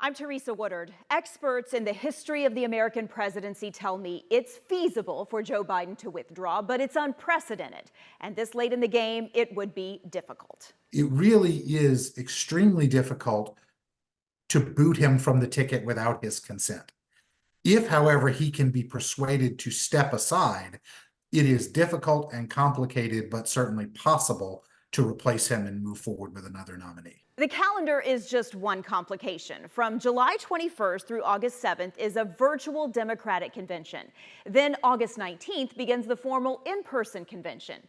I'm Teresa Woodard. Experts in the history of the American presidency tell me it's feasible for Joe Biden to withdraw, but it's unprecedented. And this late in the game, it would be difficult. It really is extremely difficult to boot him from the ticket without his consent. If, however, he can be persuaded to step aside, it is difficult and complicated, but certainly possible to replace him and move forward with another nominee. The calendar is just one complication. From July 21st through August 7th is a virtual Democratic convention. Then August 19th begins the formal in-person convention.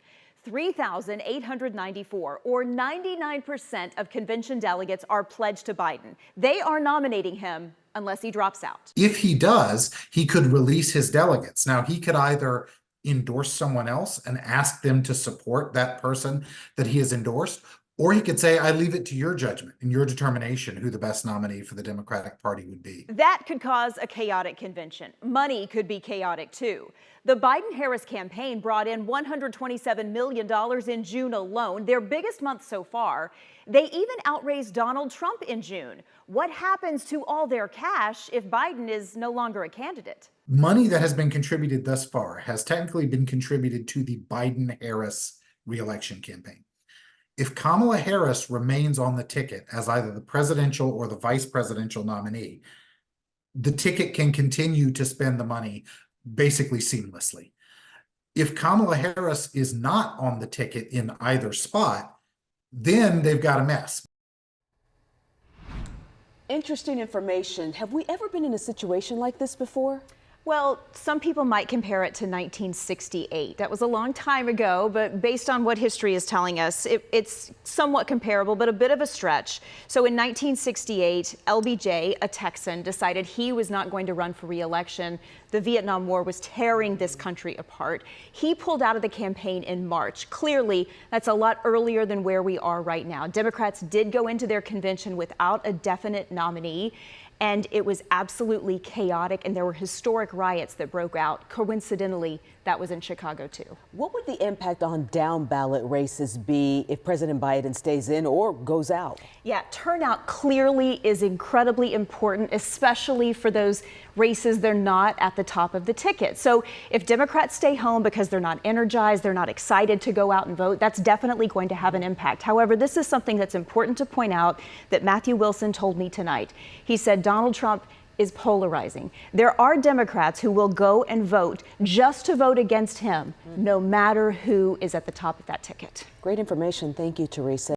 3,894, or 99% of convention delegates, are pledged to Biden. They are nominating him unless he drops out. If he does, he could release his delegates. Now, he could either endorse someone else and ask them to support that person that he has endorsed, or he could say, I leave it to your judgment and your determination who the best nominee for the Democratic Party would be. That could cause a chaotic convention. Money could be chaotic too. The Biden-Harris campaign brought in $127 million in June alone, their biggest month so far. They even outraised Donald Trump in June. What happens to all their cash if Biden is no longer a candidate? Money that has been contributed thus far has technically been contributed to the Biden-Harris reelection campaign. If Kamala Harris remains on the ticket as either the presidential or the vice presidential nominee, the ticket can continue to spend the money basically seamlessly. If Kamala Harris is not on the ticket in either spot, then they've got a mess. Interesting information. Have we ever been in a situation like this before? Well, some people might compare it to 1968. That was a long time ago, but based on what history is telling us, it's somewhat comparable, but a bit of a stretch. So in 1968, LBJ, a Texan, decided he was not going to run for re-election. The Vietnam War was tearing this country apart. He pulled out of the campaign in March. Clearly, that's a lot earlier than where we are right now. Democrats did go into their convention without a definite nominee, and it was absolutely chaotic, and there were historic riots that broke out. Coincidentally, that was in Chicago too. What would the impact on down ballot races be if President Biden stays in or goes out? Yeah, turnout clearly is incredibly important, especially for those races they're not at the top of the ticket. So if Democrats stay home because they're not energized, they're not excited to go out and vote, that's definitely going to have an impact. However, this is something that's important to point out that Matthew Wilson told me tonight. He said Donald Trump is polarizing. There are Democrats who will go and vote just to vote against him, no matter who is at the top of that ticket. Great information. Thank you, Teresa.